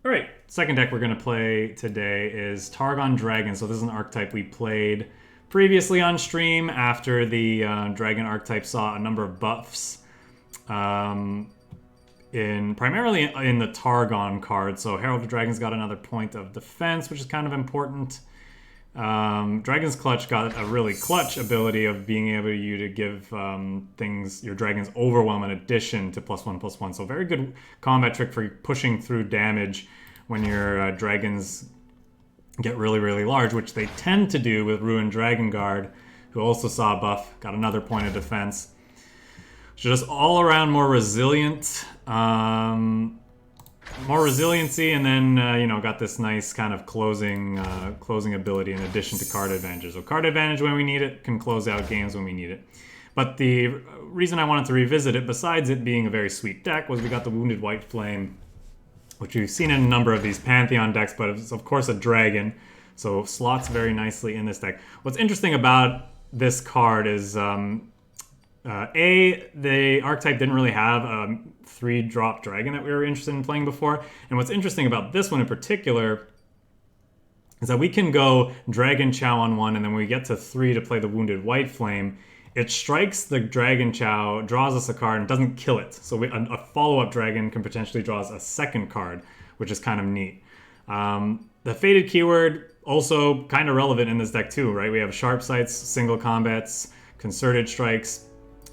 All right, second deck we're going to play today is Targon Dragon. So this is an archetype we played previously on stream after the Dragon archetype saw a number of buffs in primarily in the Targon card. So Herald of Dragons got another point of defense, which is kind of important. Dragon's Clutch got a really clutch ability of being able to give your dragons overwhelm in addition to +1/+1. So very good combat trick for pushing through damage when your dragons get really, really large, which they tend to do with Ruined Dragon Guard, who also saw a buff, got another point of defense. Just all around more resilient. More resiliency, and then got this nice kind of closing ability in addition to card advantages. So card advantage when we need it, can close out games when we need it. But the reason I wanted to revisit it, besides it being a very sweet deck, was we got the Wounded White Flame, which we've seen in a number of these Pantheon decks, but it's of course a dragon, so slots very nicely in this deck. What's interesting about this card is the archetype didn't really have a 3-drop dragon that we were interested in playing before. And what's interesting about this one in particular is that we can go Dragon Chow on 1, and then when we get to 3 to play the Wounded White Flame, it strikes the Dragon Chow, draws us a card, and doesn't kill it. So a follow-up dragon can potentially draw us a second card, which is kind of neat. The Fated keyword also kind of relevant in this deck too, right? We have Sharp Sights, Single Combats, Concerted Strikes,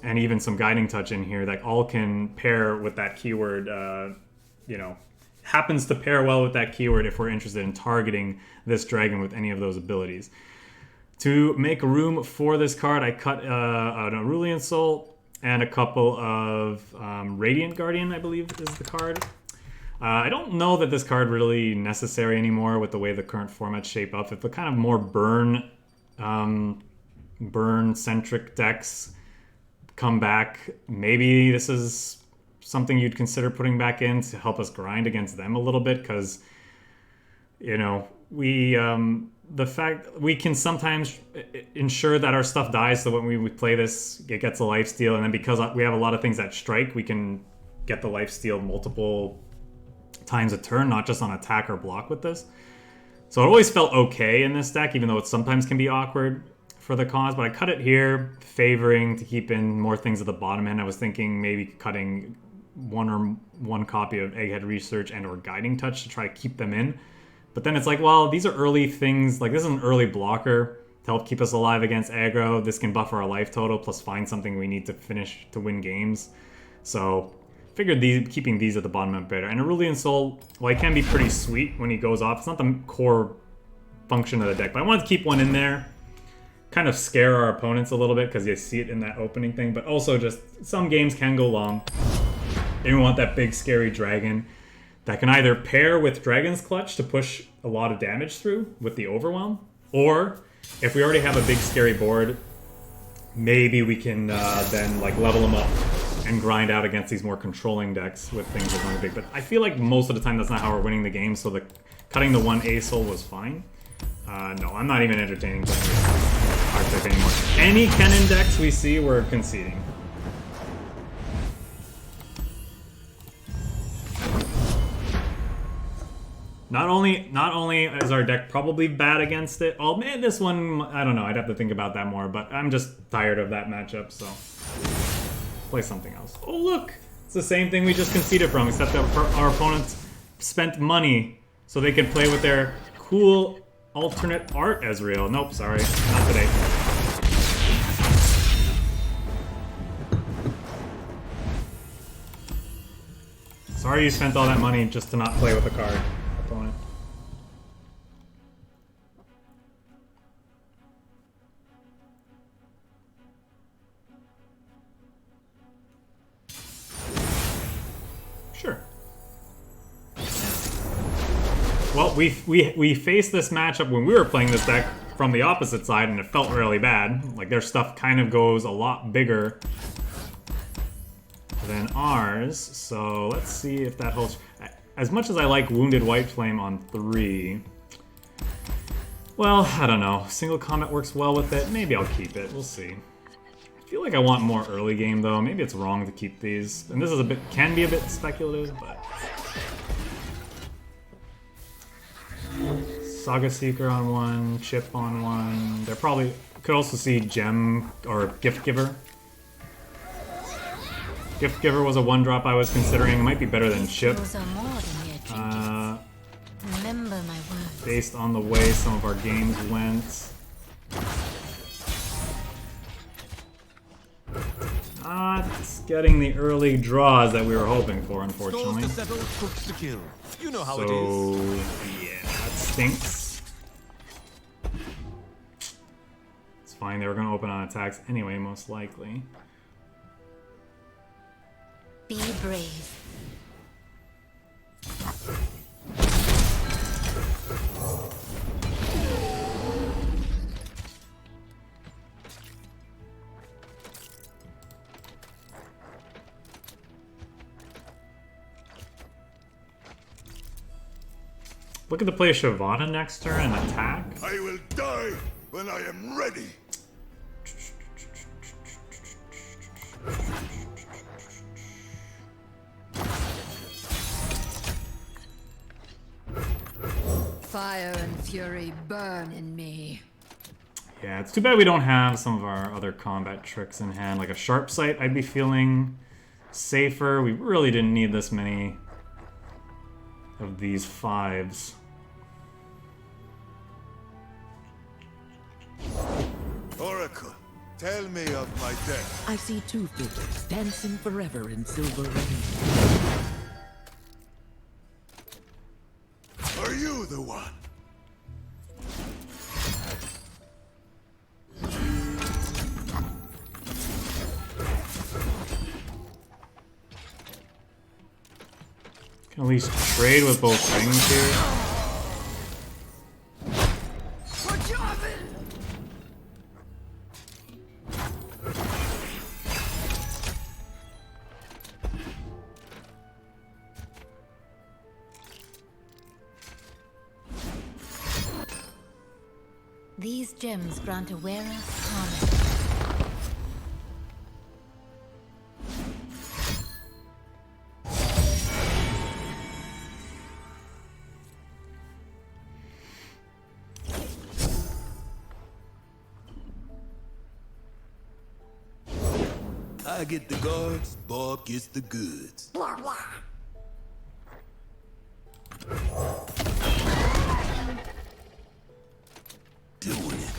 and even some Guiding Touch in here that all can pair with that keyword, happens to pair well with that keyword if we're interested in targeting this dragon with any of those abilities. To make room for this card, I cut an Aurelian Soul and a couple of Radiant Guardian, I believe is the card. I don't know that this card really necessary anymore with the way the current formats shape up. If the kind of more burn-centric decks come back, maybe this is something you'd consider putting back in to help us grind against them a little bit, because the fact we can sometimes ensure that our stuff dies, so when we play this it gets a lifesteal, and then because we have a lot of things that strike, we can get the lifesteal multiple times a turn, not just on attack or block with this. So it always felt okay in this deck, even though it sometimes can be awkward for the cause, but I cut it here, favoring to keep in more things at the bottom end. I was thinking maybe cutting one copy of Egghead Research and or Guiding Touch to try to keep them in. But then it's like, well, these are early things. Like, this is an early blocker to help keep us alive against aggro. This can buffer our life total, plus find something we need to finish to win games. So figured keeping these at the bottom end better. And Aurelian Soul, well, he can be pretty sweet when he goes off. It's not the core function of the deck, but I wanted to keep one in there, kind of scare our opponents a little bit because you see it in that opening thing, but also just some games can go long and we want that big scary dragon that can either pair with Dragon's Clutch to push a lot of damage through with the overwhelm, or if we already have a big scary board, maybe we can then like level them up and grind out against these more controlling decks with things that are going big. But I feel like most of the time that's not how we're winning the game, so cutting the one A-Soul was fine. No, I'm not even entertaining playing this archetype anymore. Any Kennen decks we see, we're conceding. Not only is our deck probably bad against it, oh man, this one, I don't know, I'd have to think about that more, but I'm just tired of that matchup, so play something else. Oh look, it's the same thing we just conceded from, except that our opponents spent money so they could play with their cool alternate art Ezreal. Nope, sorry, not today. Sorry you spent all that money just to not play with a card, opponent. Sure. Well, we faced this matchup when we were playing this deck from the opposite side, and it felt really bad. Like, their stuff kind of goes a lot bigger than ours, so let's see if that holds. As much as I like Wounded White Flame on 3, well, I don't know. Single Combat works well with it. Maybe I'll keep it. We'll see. I feel like I want more early game, though. Maybe it's wrong to keep these. And this is can be a bit speculative, but Saga Seeker on one, Chip on one. They're probably could also see Gem or Gift Giver. Gift Giver was a 1-drop I was considering. It might be better than Chip. Remember my words. Based on the way some of our games went. Not getting the early draws that we were hoping for, unfortunately. You know how so, it is. yeah, that stinks. It's fine, they were going to open on attacks anyway, most likely. Be brave. Look at the play Shyvana next turn and attack. I will die when I am ready. Fire and fury burn in me. Yeah, it's too bad we don't have some of our other combat tricks in hand. Like a Sharp Sight, I'd be feeling safer. We really didn't need this many of these 5s. Oracle, tell me of my death. I see 2 figures dancing forever in silver rain. Are you the one? Can at least trade with both rings here. These gems grant a wearer calm. I get the guards, Bob gets the goods. Blah, blah. Doing it.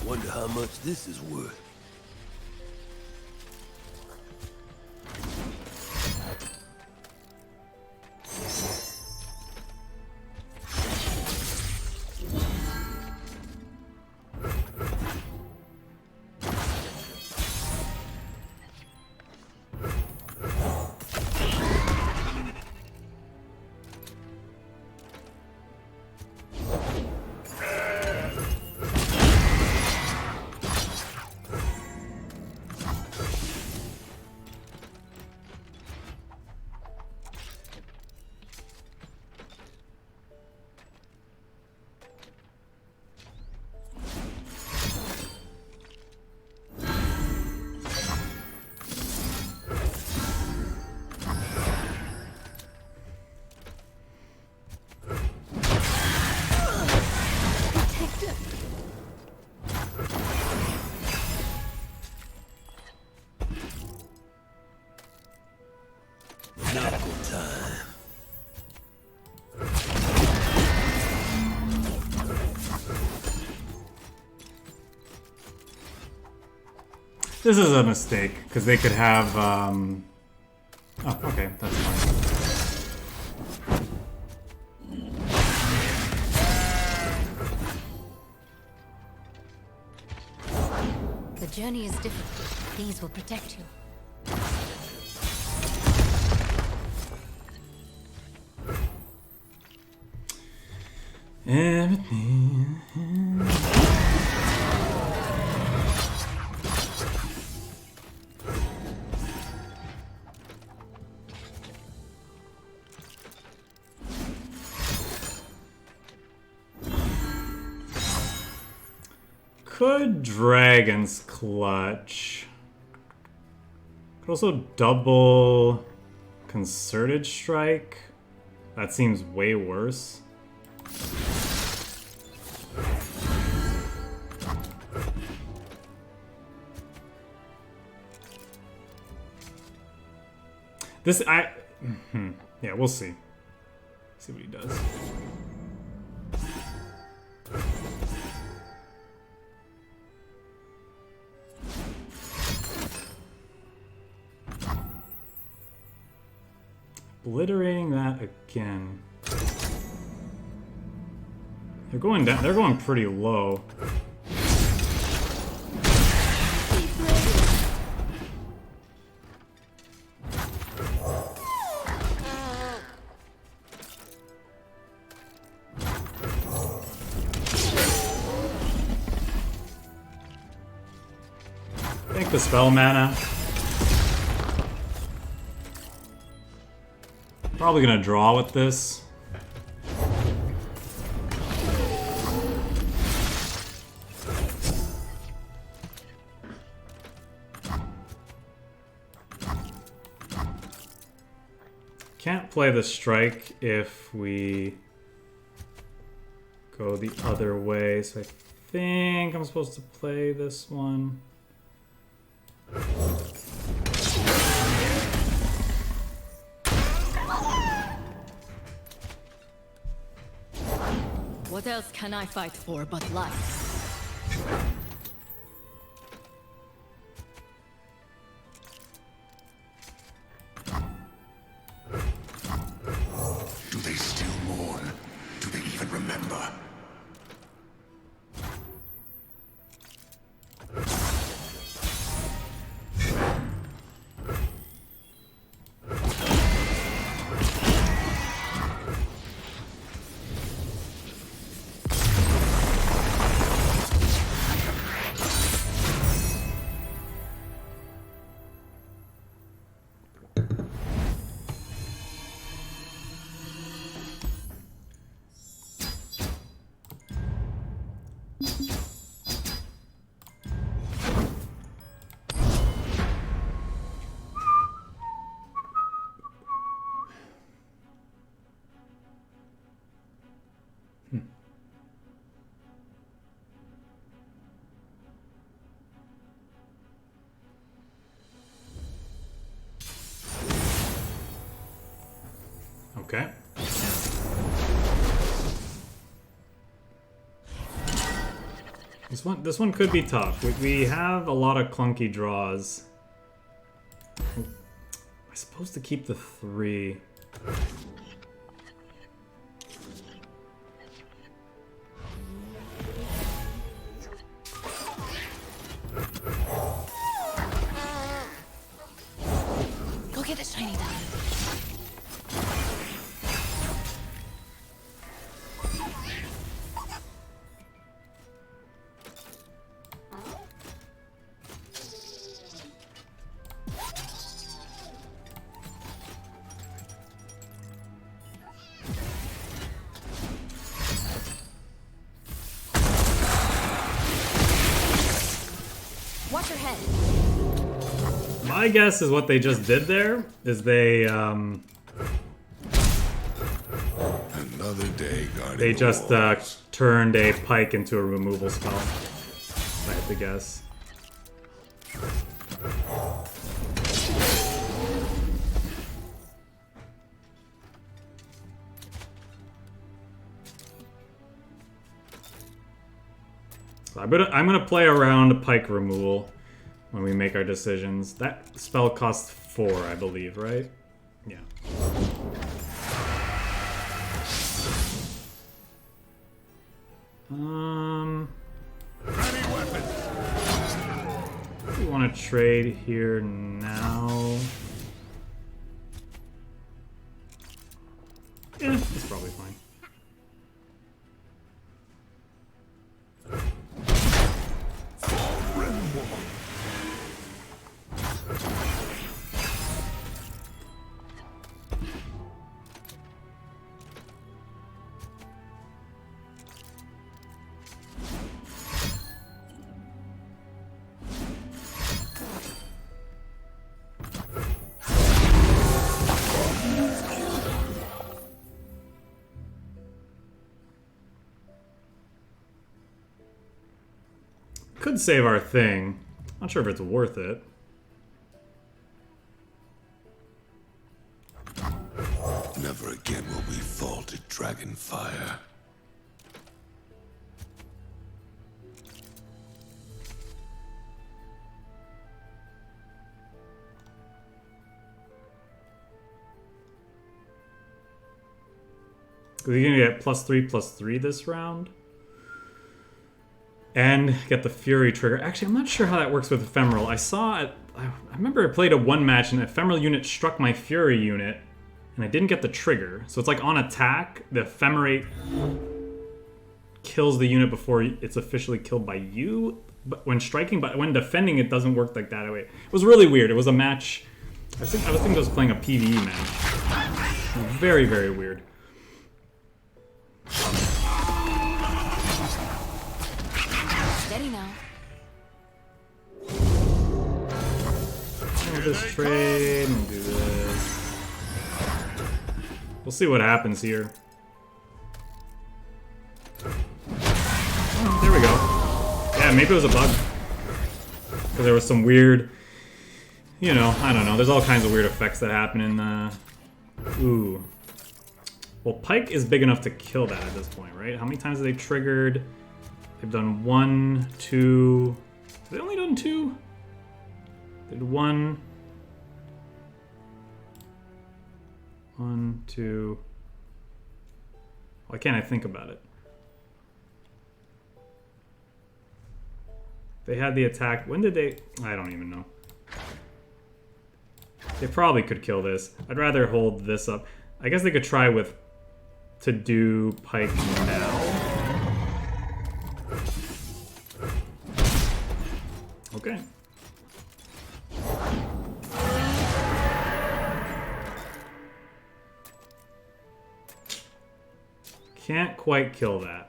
Wonder how much this is worth. This is a mistake, because they could have, Oh, okay, that's fine. The journey is difficult. These will protect you. Everything. Could Dragon's Clutch. Could also double Concerted Strike. That seems way worse. This, yeah, we'll see. See what he does. Obliterating that again. They're going down. They're going pretty low. Thank the spell mana. Probably gonna draw with this. Can't play the strike if we go the other way, so I think I'm supposed to play this one. What else can I fight for but life? Do they still mourn? Do they even remember? Okay. This one could be tough. We have a lot of clunky draws. I'm supposed to keep the 3. Go get the shiny die. Watch your head. My guess is what they just did there is they Another day guarding they the just walls. turned a pike into a removal spell. If I have to guess. So I'm gonna play around pike removal when we make our decisions. That spell costs 4, I believe, right? Yeah. Ready weapon. We want to trade here now. Yeah, it's probably fine. Could save our thing. Not sure if it's worth it. Never again will we fall to dragon fire. We're gonna get +3/+3 this round. And get the Fury trigger. Actually, I'm not sure how that works with Ephemeral. I remember I played a one match and the Ephemeral unit struck my Fury unit and I didn't get the trigger. So it's like on attack, the Ephemerate kills the unit before it's officially killed by you. But when striking, but when defending, it doesn't work like that. It was really weird. It was a match. I think I was playing a PvE match. Very, very weird. Steady now. I'll just trade and do this. We'll see what happens here. Oh, there we go. Yeah, maybe it was a bug. Because there was some weird... You know, I don't know. There's all kinds of weird effects that happen in the... Ooh. Well, Pike is big enough to kill that at this point, right? How many times have they triggered? They've done 1, 2... Have they only done 2? They did 1... 1, 2... Why can't I think about it? They had the attack... When did they... I don't even know. They probably could kill this. I'd rather hold this up. I guess they could try with... to do Pike now. Okay. Can't quite kill that.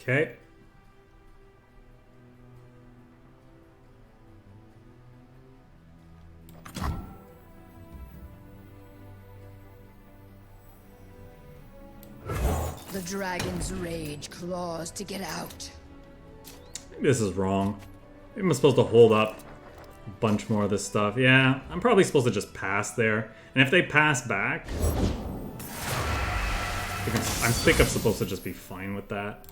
Okay. The dragon's rage claws to get out. Maybe this is wrong. Maybe I'm supposed to hold up a bunch more of this stuff. Yeah, I'm probably supposed to just pass there. And if they pass back... I think I'm supposed to just be fine with that.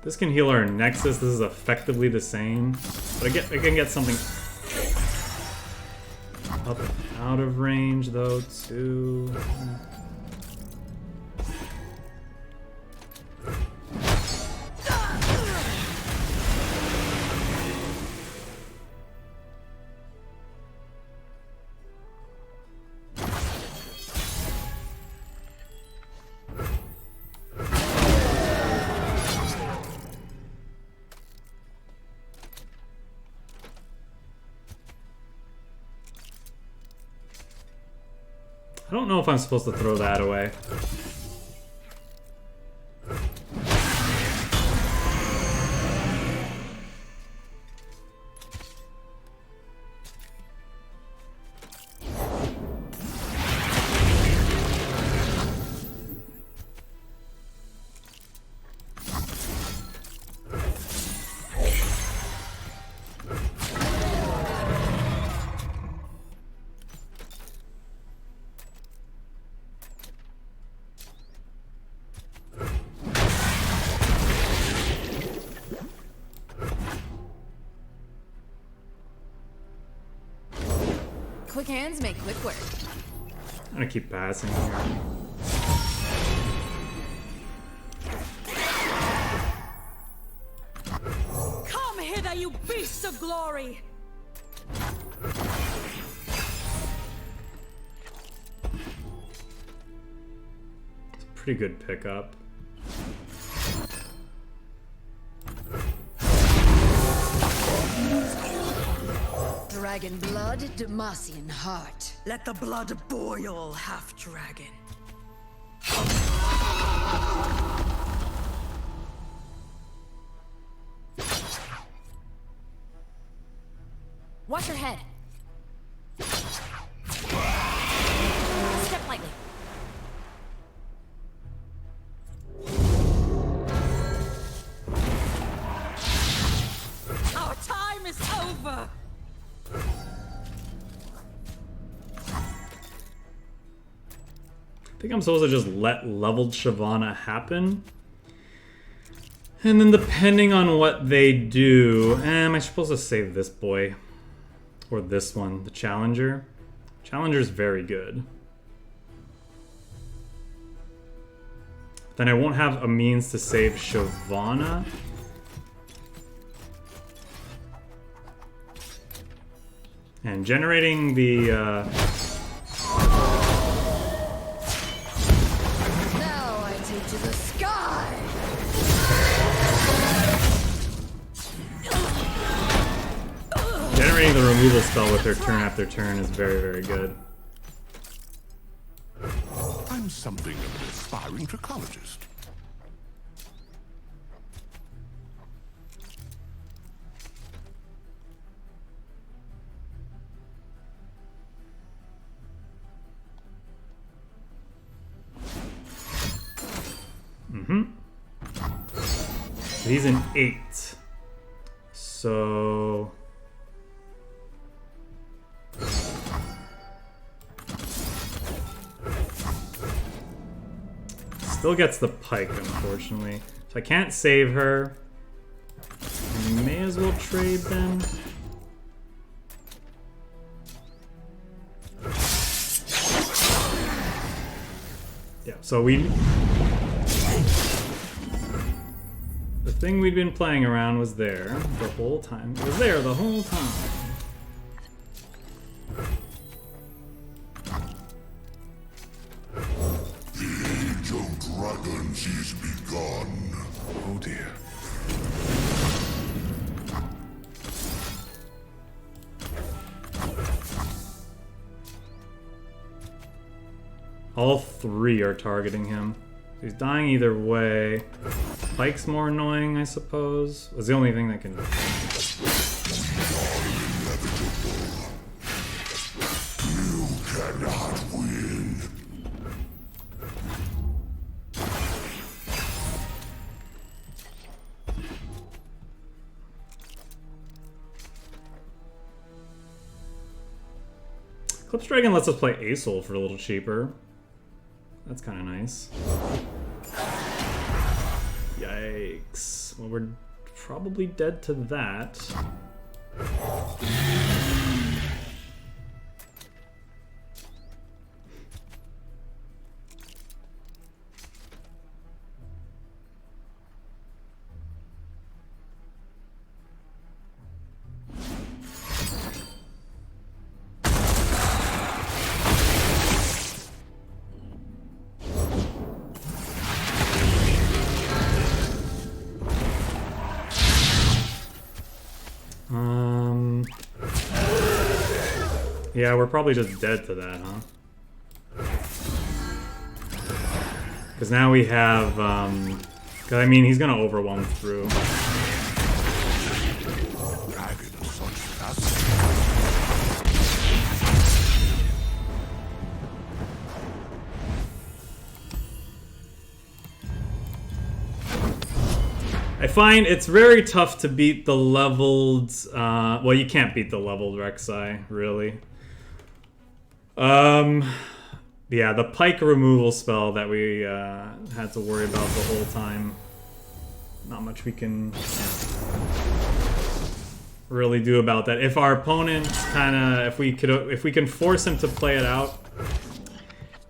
This can heal our Nexus. This is effectively the same. But I can get something up and out of range, though, too. I don't know if I'm supposed to throw that away. Quick hands make quick work. I'm gonna keep passing here. Come hither, you beasts of glory! It's a pretty good pickup. Dragon blood, Demacian heart. Let the blood boil, half-dragon. Watch your head. Step lightly. Our time is over! I think I'm supposed to just let leveled Shyvana happen. And then depending on what they do... am I supposed to save this boy? Or this one, the Challenger? Challenger's very good. Then I won't have a means to save Shyvana. And generating the... Now I take to the sky. generating the removal spell with her turn after turn is very, very good. I'm something of an aspiring trichologist. He's an 8. So... still gets the pike, unfortunately. So I can't save her. I may as well trade then. Yeah, so we... the thing we'd been playing around was there the whole time. It was there the whole time. Dragons is begun. Oh dear. All three are targeting him. He's dying either way. Pike's more annoying, I suppose. Was the only thing that can... You cannot win. Eclipse Dragon lets us play Asol for a little cheaper. That's kind of nice. Yikes. Well, we're probably dead to that. Yeah, we're probably just dead to that, huh? Because now we have, because I mean, he's gonna overwhelm through. Dragon, such fast. I find it's very tough to beat the leveled, well, you can't beat the leveled Rek'Sai, really. Yeah, the pike removal spell that we had to worry about the whole time. Not much we can really do about that. If our opponent if we can force him to play it out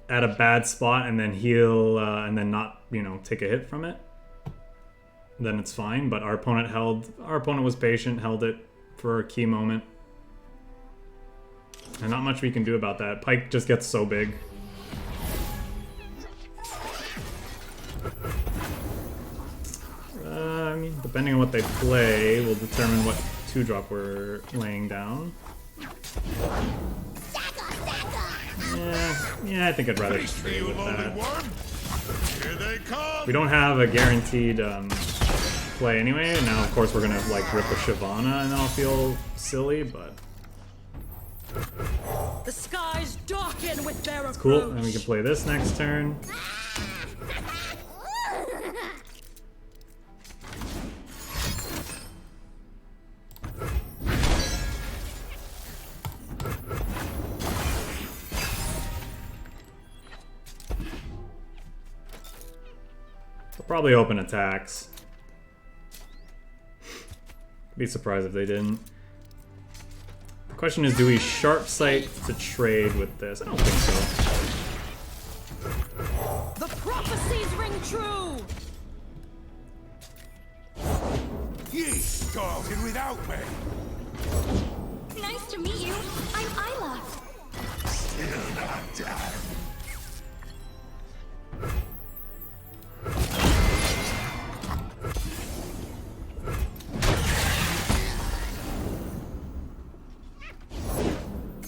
at a bad spot and then heal and then not, take a hit from it, then it's fine. But our opponent was patient, held it for a key moment. And not much we can do about that. Pike just gets so big. I mean, depending on what they play, will determine what 2-drop we're laying down. Yeah, I think I'd rather just trade with that. Here they come. We don't have a guaranteed play anyway. Now, of course, we're gonna like rip a Shyvana, and I'll feel silly, but The skies darken with their approach. cool. And we can play this next turn. They'll probably open attacks. Be surprised if they didn't. The question is, do we sharp sight to trade with this? I don't think so. The prophecies ring true. Ye started without me. Nice to meet you. I'm Isla. Still not done.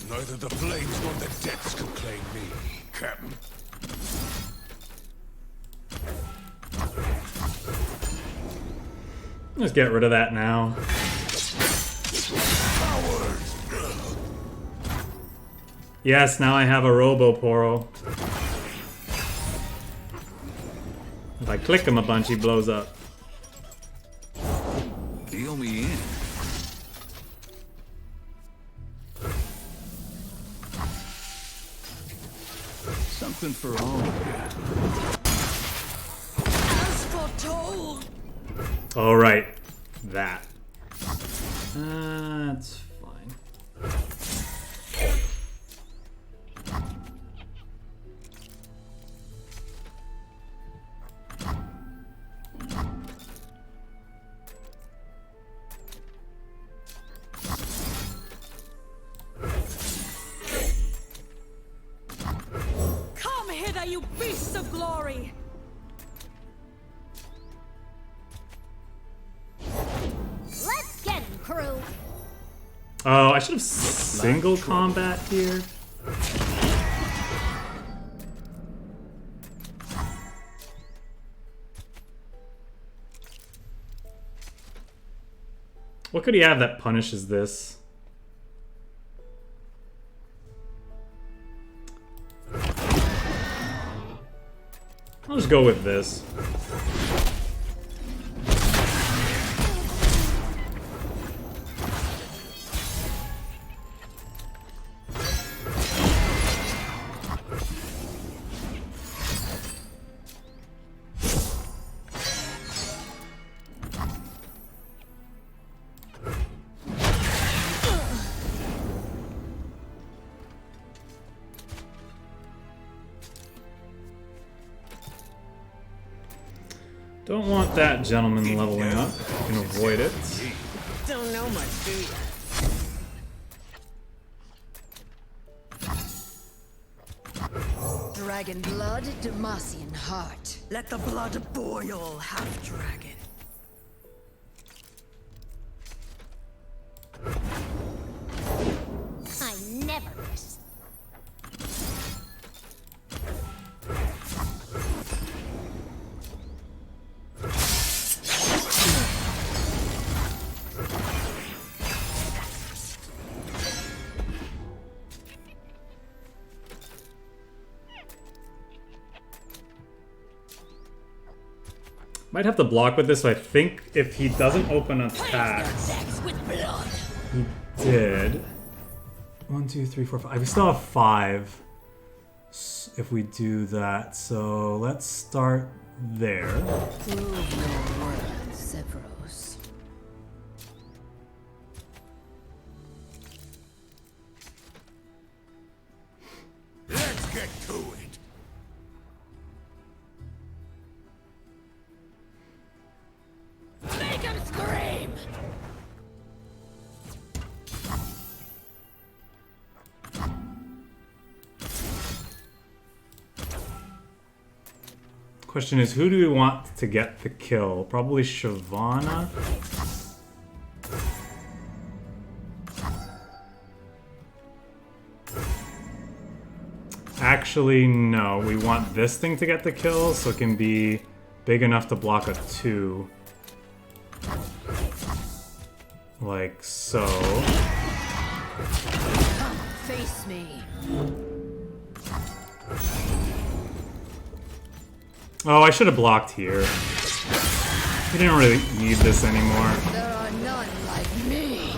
Neither the flames nor the depths can claim me, Captain. Let's get rid of that now. Cowards! Yes, now I have a Roboporo. If I click him a bunch, he blows up. Deal me in. Something for all of As foretold. All right, that. That's fine. Come hither, you beasts of glory. Let's get him, crew. Oh, I should have single combat here. What could he have that punishes this? I'll just go with this. Don't want that gentleman leveling up. You can avoid it. Don't know much, do you? Dragon blood, Demacian heart. Let the blood boil, half-dragon. I never miss. Might have to block with this, so I think if he doesn't open attacks, he did. 1, 2, 3, 4, 5. We still have 5 if we do that. So let's start there. Prove your worth, Zevros. Question is, who do we want to get the kill? Probably Shyvana. Actually, no. We want this thing to get the kill, so it can be big enough to block a 2. Like so. Face me. Oh, I should have blocked here. We didn't really need this anymore. There are none like me.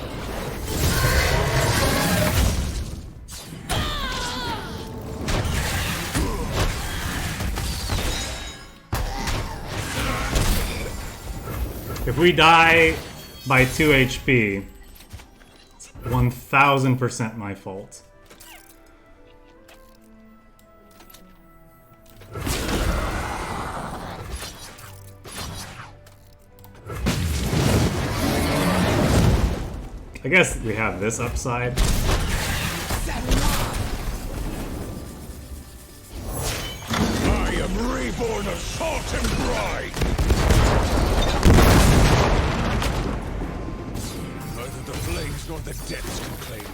If we die by 2 HP, it's 1000% my fault. I guess we have this upside. I am reborn of salt and brine! Neither the flames nor the depths can claim me.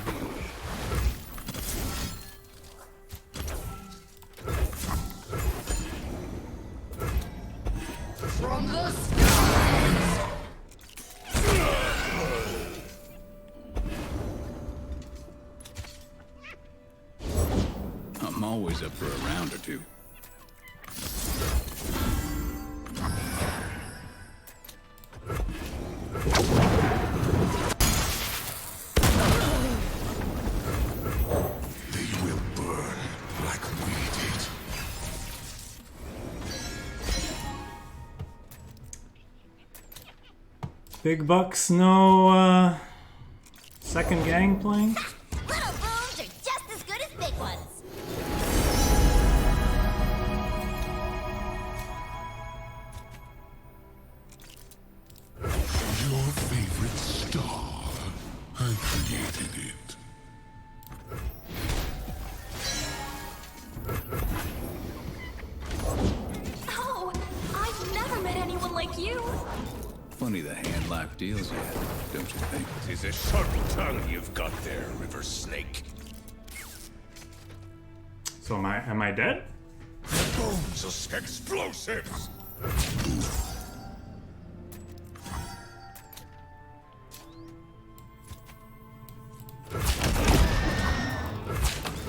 From the skies. I'm always up for a round or two. They will burn like we did. Big bucks, no second gang playing? Little booms are just as good as big ones. Your favorite star. I created it. Oh, I've never met anyone like you. Funny the hand life deals you, don't you think? Tis a sharp tongue you've got there, river snake. So am I dead? Bones of explosives!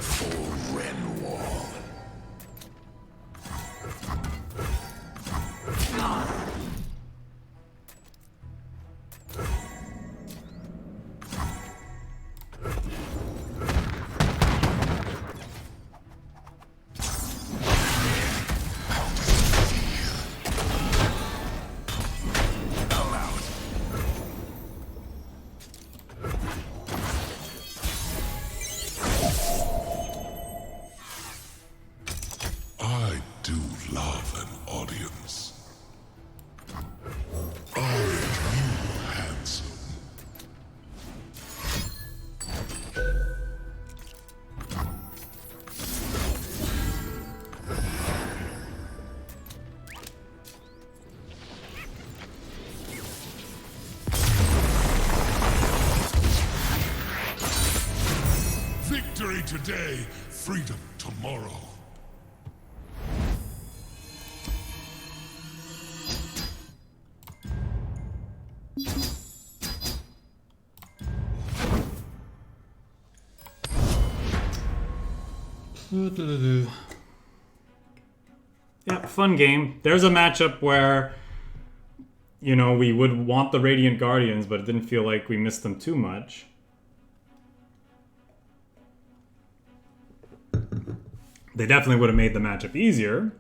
For Renwall. I do love an audience. Aren't you handsome? Victory today, freedom tomorrow. Yeah, fun game. There's a matchup where, you know, we would want the Radiant Guardians, but it didn't feel like we missed them too much. They definitely would have made the matchup easier,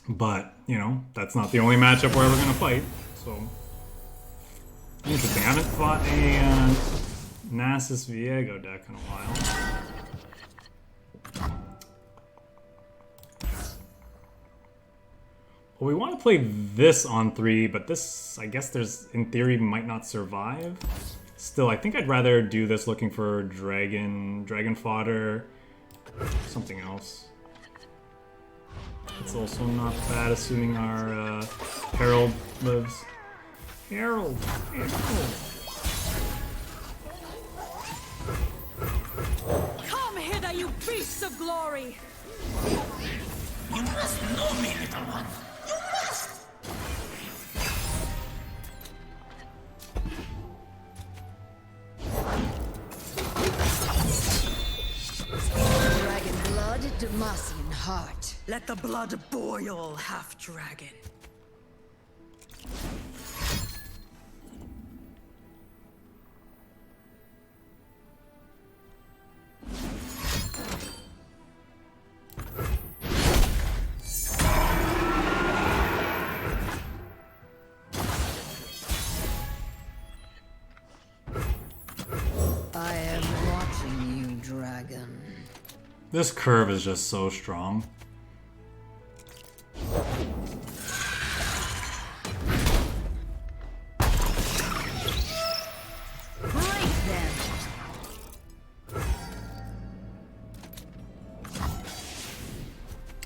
but, you know, that's not the only matchup where we're going to fight, so... Interesting. I haven't fought a Nasus Viego deck in a while. Well, we want to play this on 3, but this, I guess there's, in theory, might not survive. Still, I think I'd rather do this looking for dragon fodder, something else. It's also not bad, assuming our Herald lives. Herald! Herald! Come hither, you beasts of glory! You must know me, little one. You must. Dragon blood, Demacian heart. Let the blood boil, half-dragon. I am watching you, dragon. This curve is just so strong. Break them!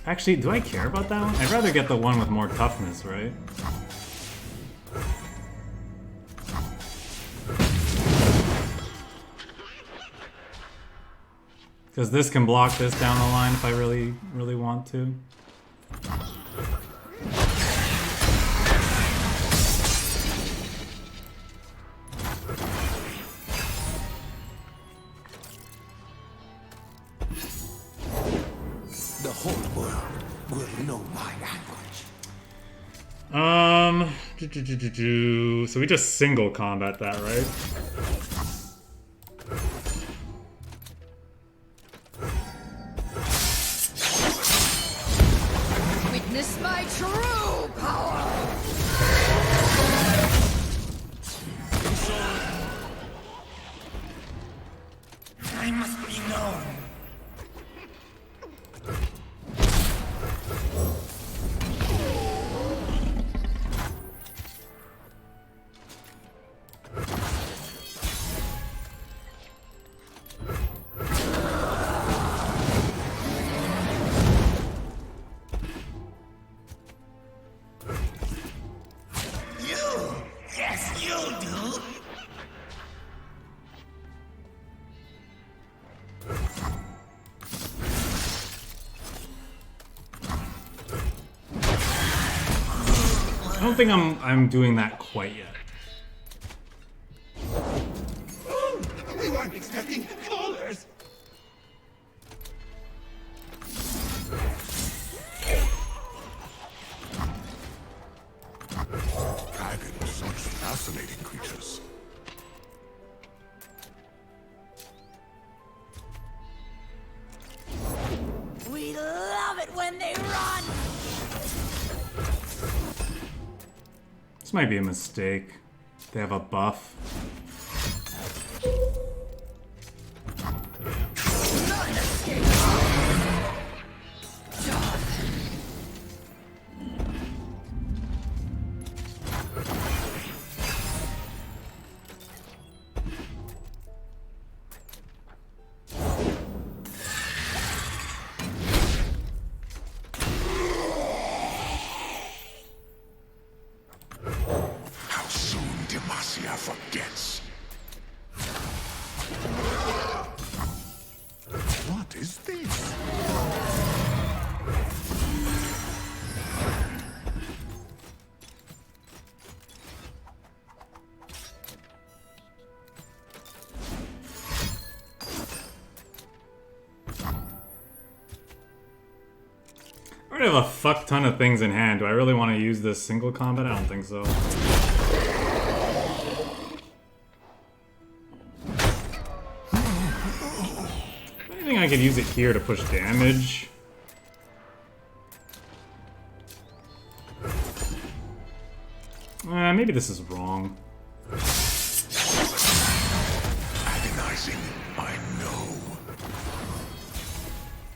Actually, do I care about that one? I'd rather get the one with more toughness, right? Because this can block this down the line if I really, really want to. The whole world will know my anguish. So we just single combat that, right? Witness my true power! I must be known. You! Yes, you do! I don't think I'm doing that quite yet. We weren't expecting callers! Dragons, such fascinating creatures. We love it when they run! This might be a mistake. They have a buff. How soon Demacia forgets. What is this? I already have a fuck ton of things in hand. Do I really want to use this single combat? I don't think so. I think I could use it here to push damage. Maybe this is wrong. Agonizing, I know.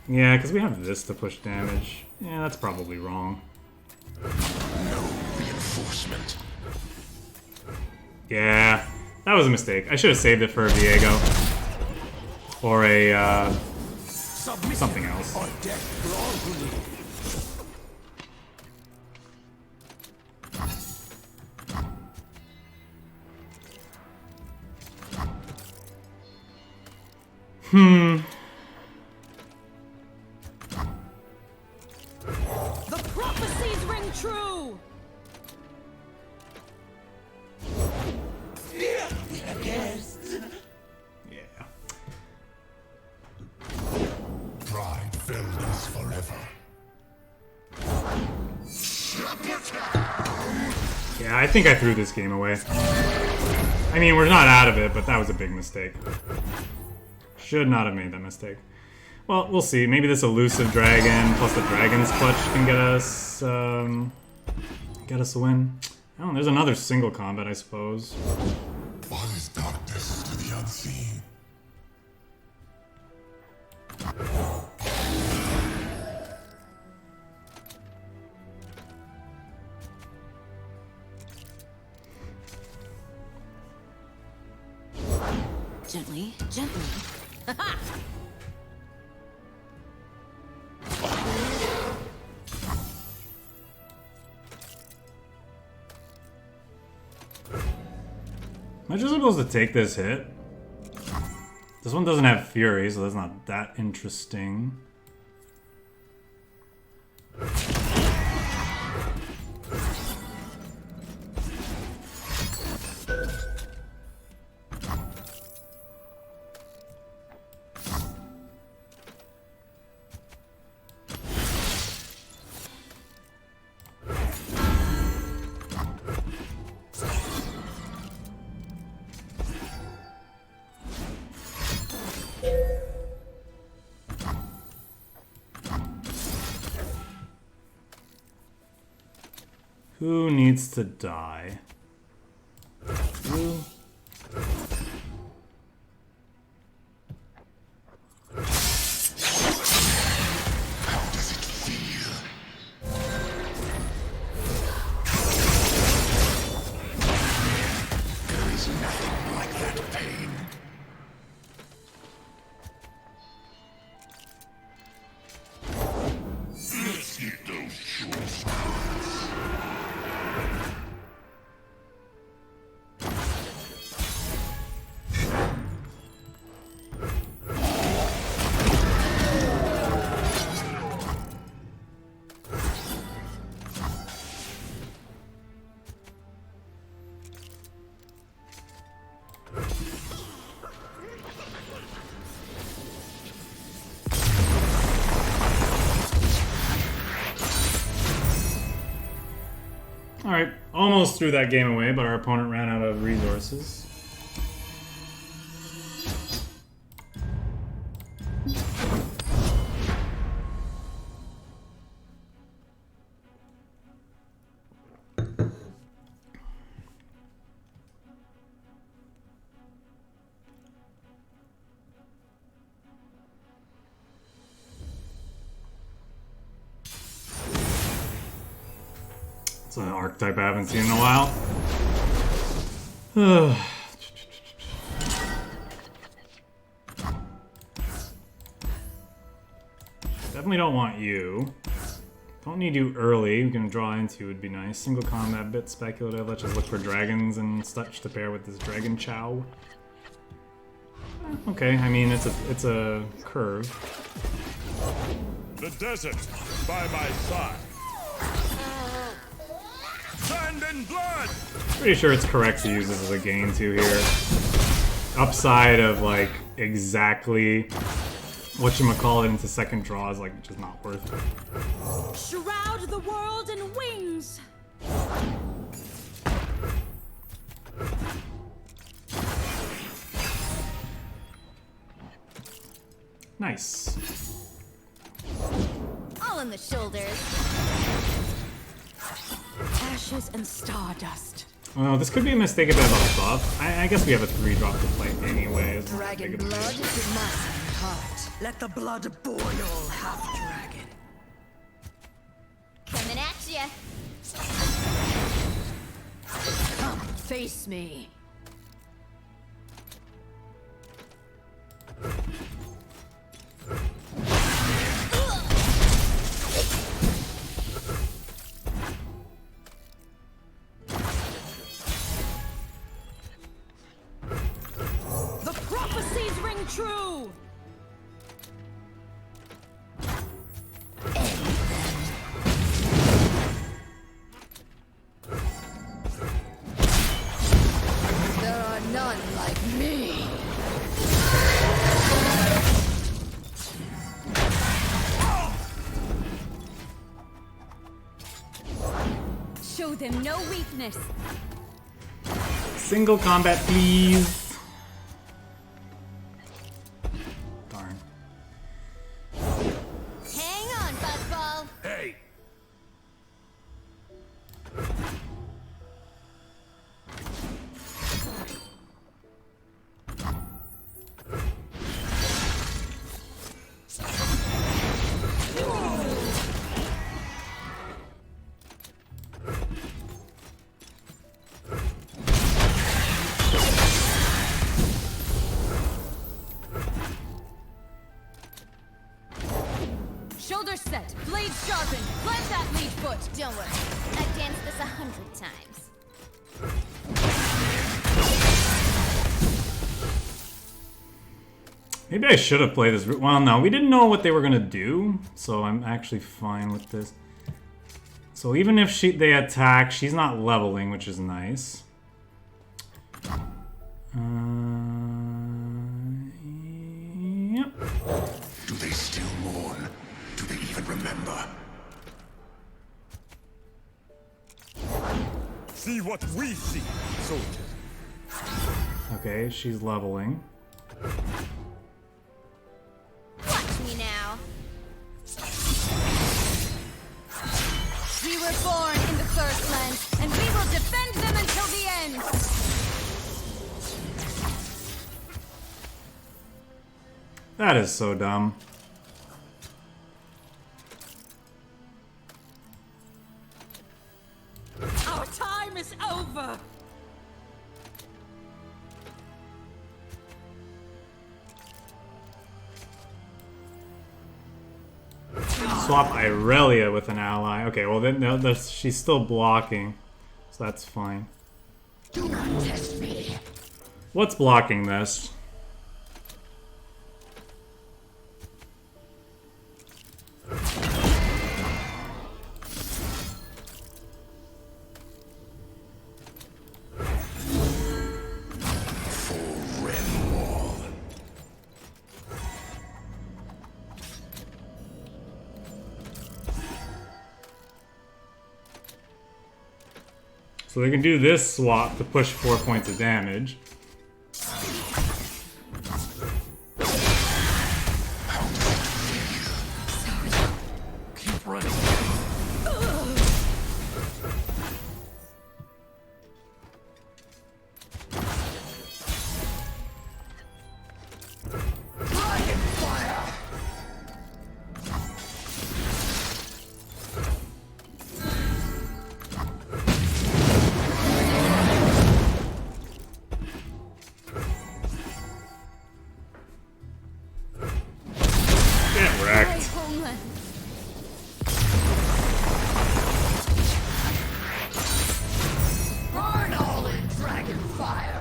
Yeah, because we have this to push damage. Yeah, that's probably wrong. No reinforcement. Yeah, that was a mistake. I should have saved it for a Viego. Or a, something else. On deck for all who need. The prophecies ring true! Yeah. Pride filled us forever. Yeah, I think I threw this game away. I mean, we're not out of it, but that was a big mistake. Should not have made that mistake. Well, we'll see. Maybe this elusive dragon plus the dragon's clutch can get us a win. Oh, there's another single combat, I suppose. What is darkness to the unseen? Gently, gently. Am I just supposed to take this hit? This one doesn't have fury, so that's not that interesting. Who needs to die? You? How does it feel? There is nothing like that pain. Let's get those short swords. Alright, almost threw that game away, but our opponent ran out of resources. It's an archetype I haven't seen in a while. Definitely don't want you. Don't need you early. We can draw into would be nice. Single combat, bit speculative. Let's just look for dragons and such to pair with this dragon chow. Okay, I mean it's a curve. The desert by my side. Sand and blood! Pretty sure it's correct to use this as a gain to here. Upside of like exactly whatchamacallit into second draw is like just not worth it. Shroud the world in wings! Nice. All in the shoulders. Ashes and stardust. Well, this could be a mistake if I have a buff. I guess we have a 3-drop to play anyway. It's not that big Dragon of a blood deal. is my heart. Let the blood boil, half-dragon. Coming at ya. Come, face me. The prophecies ring true! Show them no weakness. Single combat, please. Darn. Hang on, Buzzball. Hey! Shoulders set, blades sharpened. Plant that lead foot. Don't worry. I've danced this 100 times. Maybe I should have played this. Well, no, we didn't know what they were gonna do, so I'm actually fine with this. So even if they attack, she's not leveling, which is nice. Yep. Do they still mourn? Do they even remember? See what we see, soldiers. Okay, she's leveling. Watch me now. We were born in the Thirstlands, and we will defend them until the end. That is so dumb. Our time is over. Swap Irelia with an ally. Okay, well then no, she's still blocking, so that's fine. Do not test me. What's blocking this? So they can do this swap to push 4 points of damage. Keep running. Get wrecked. Homeland. Burn all in dragon fire.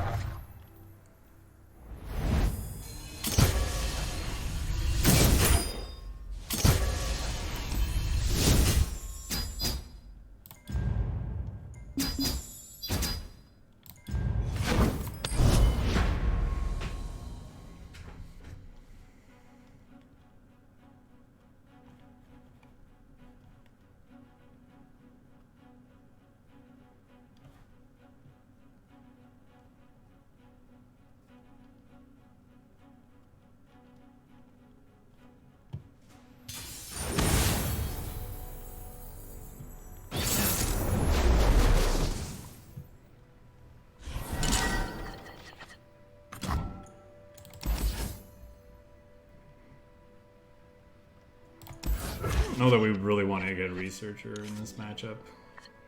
Know that we really want to get a researcher in this matchup.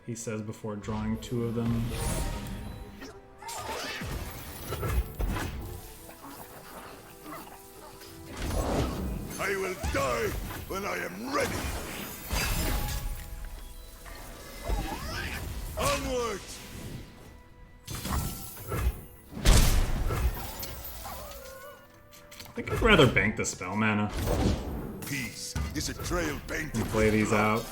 He says before drawing 2 of them. I will die when I am ready. Onward! I think I'd rather bank the spell mana Peace is a trail painted. and play these out.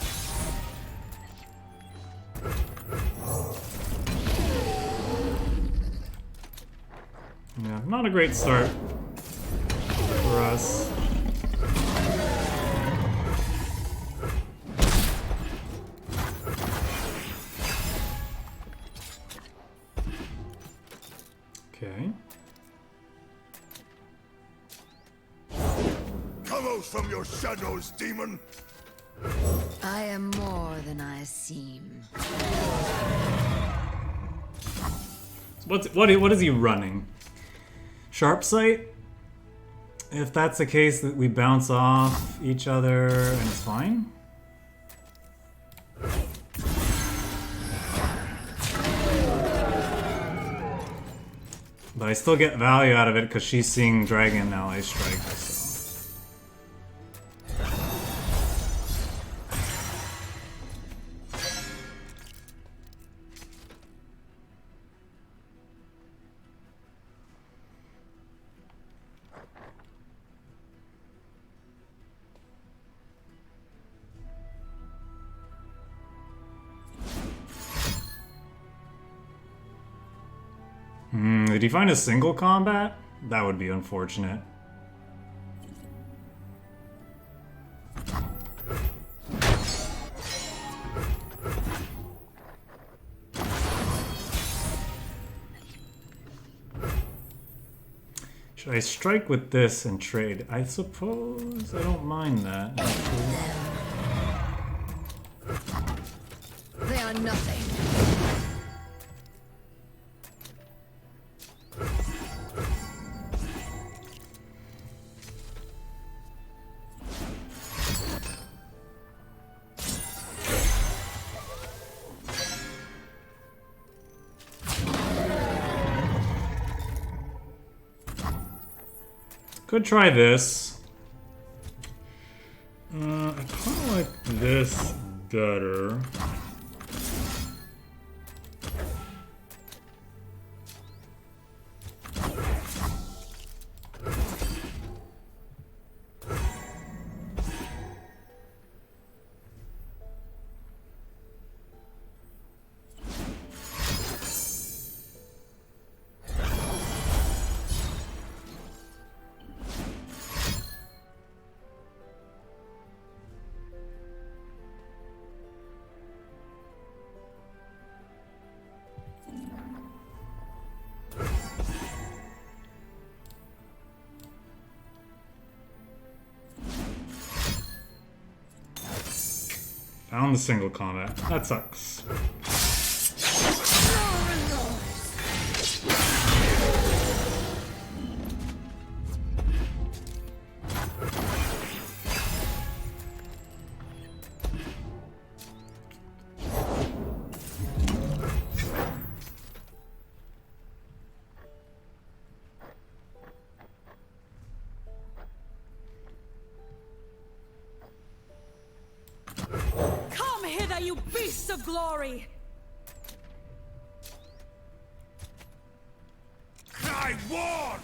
Yeah, not a great start for us. from your shadows, demon? I am more than I seem. What is he running? Sharp sight? If that's the case, that we bounce off each other and it's fine. But I still get value out of it because she's seeing Dragon Ally Strike, so. Did he find a single combat? That would be unfortunate. Should I strike with this and trade? I suppose I don't mind that. They are nothing. Could try this. I kind of like this better. Found the single combat. That sucks. You beasts of glory! I warn!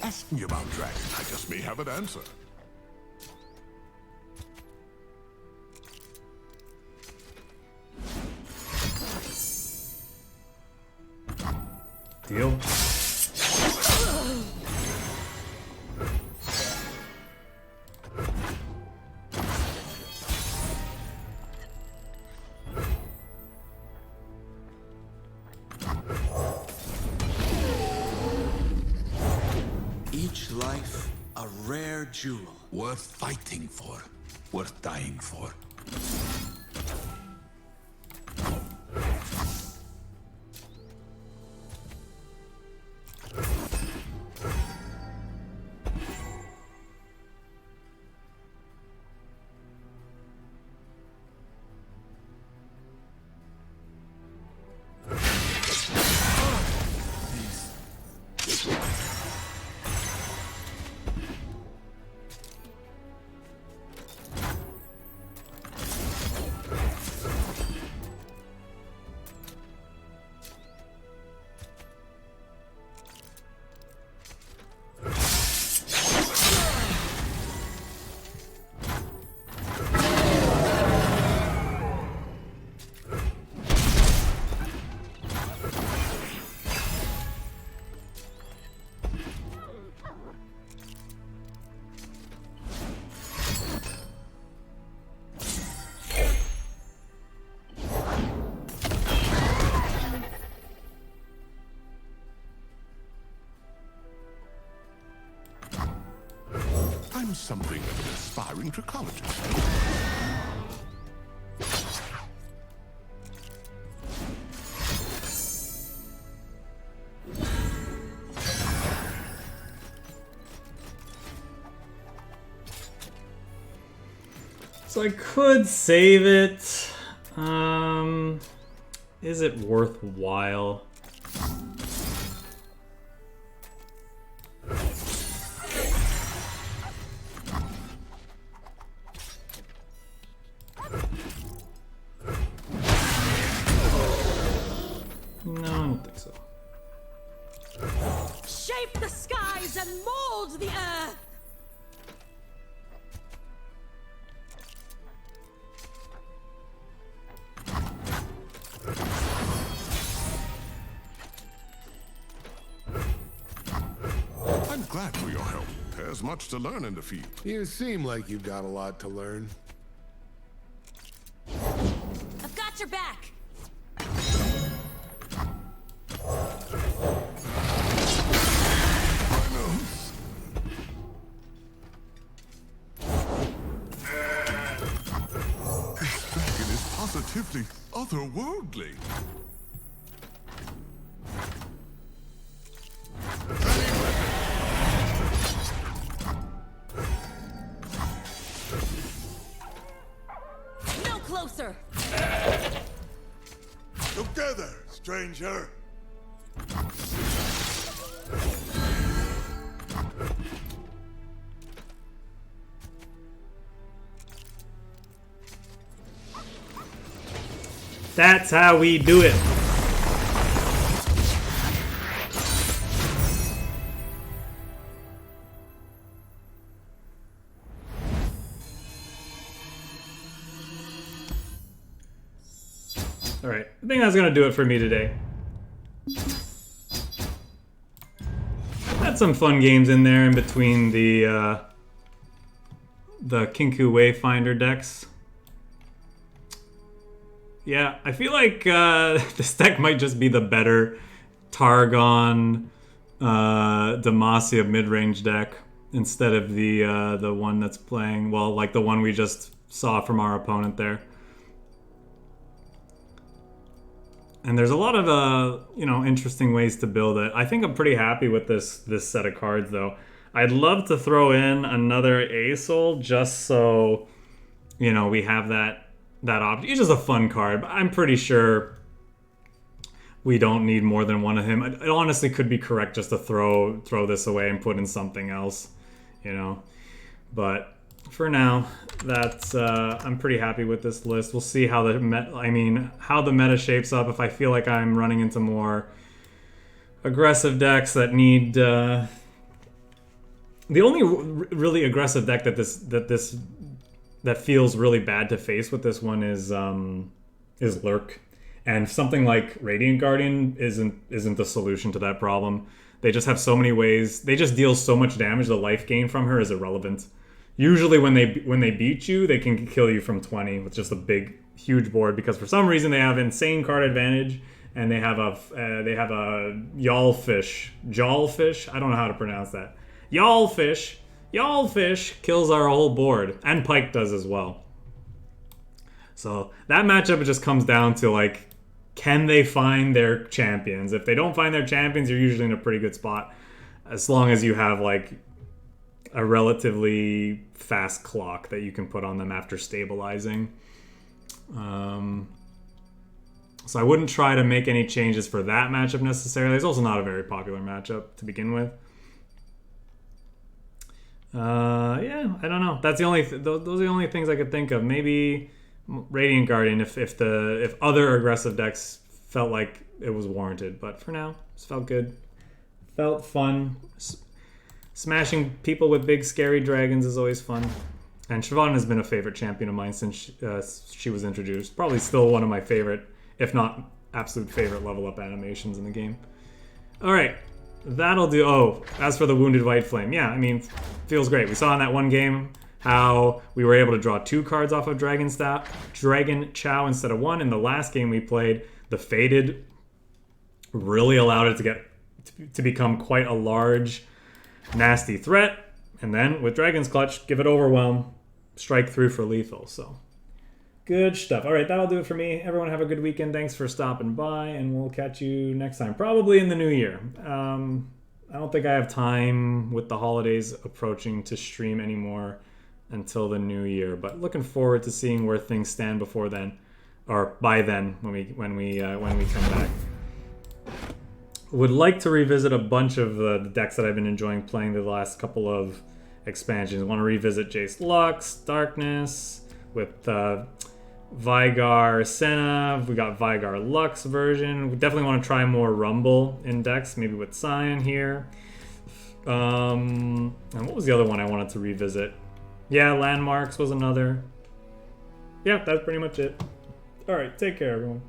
Ask me about Dragon. I just may have an answer. Deal. Each life a rare jewel. Worth fighting for. Worth dying for. I'm something of an aspiring trichologist. So I could save it. Is it worthwhile? No, I don't think so. Shape the skies and mold the earth! I'm glad for your help. There's much to learn in the field. You seem like you've got a lot to learn. I've got your back! This dragon is positively otherworldly. No closer! Together, stranger. That's how we do it. All right, I think that's gonna do it for me today. Had some fun games in there in between the Kinku Wayfinder decks. Yeah, I feel like this deck might just be the better Targon Demacia mid-range deck instead of the one that's playing, well, like the one we just saw from our opponent there. And there's a lot of you know, interesting ways to build it. I think I'm pretty happy with this set of cards though. I'd love to throw in another Aesol just so, you know, we have that option. It's just a fun card, but I'm pretty sure we don't need more than one of him. It honestly could be correct just to throw this away and put in something else, you know. But for now, that's I'm pretty happy with this list. We'll see how the meta shapes up. If I feel like I'm running into more aggressive decks that need the only really aggressive deck that feels really bad to face with this one is Lurk. And something like Radiant Guardian isn't the solution to that problem. They just have so many ways. They just deal so much damage. The life gain from her is irrelevant. Usually when they beat you, they can kill you from 20 with just a big, huge board because for some reason they have insane card advantage and they have a Jawlfish. I don't know how to pronounce that. Yawlfish kills our whole board, and Pike does as well. So that matchup just comes down to like, can they find their champions? If they don't find their champions, you're usually in a pretty good spot, as long as you have like a relatively fast clock that you can put on them after stabilizing. So I wouldn't try to make any changes for that matchup necessarily. It's also not a very popular matchup to begin with. Yeah, I don't know. That's the only those are the only things I could think of. Maybe Radiant Guardian if other aggressive decks felt like it was warranted. But for now, it felt good. Felt fun. Smashing people with big scary dragons is always fun. And Siobhan has been a favorite champion of mine since she was introduced. Probably still one of my favorite, if not absolute favorite level up animations in the game. Alright, that'll do. Oh, as for the Wounded White Flame, yeah, I mean, feels great. We saw in that one game how we were able to draw 2 cards off of Dragon Chow instead of 1. In the last game we played, the Faded really allowed it to become quite a large, nasty threat. And then with Dragon's Clutch, give it Overwhelm, strike through for lethal. So good stuff. All right, that'll do it for me. Everyone have a good weekend. Thanks for stopping by, and we'll catch you next time, probably in the new year. I don't think I have time with the holidays approaching to stream anymore until the new year, but looking forward to seeing where things stand before then, or by then when we come back. Would like to revisit a bunch of the decks that I've been enjoying playing the last couple of expansions. I want to revisit Jace Lux, Darkness, with Vygar Senna. We got Vygar Lux version. We definitely want to try more Rumble in decks, maybe with Scion here. And what was the other one I wanted to revisit? Yeah, Landmarks was another. Yeah, that's pretty much it. Alright, take care, everyone.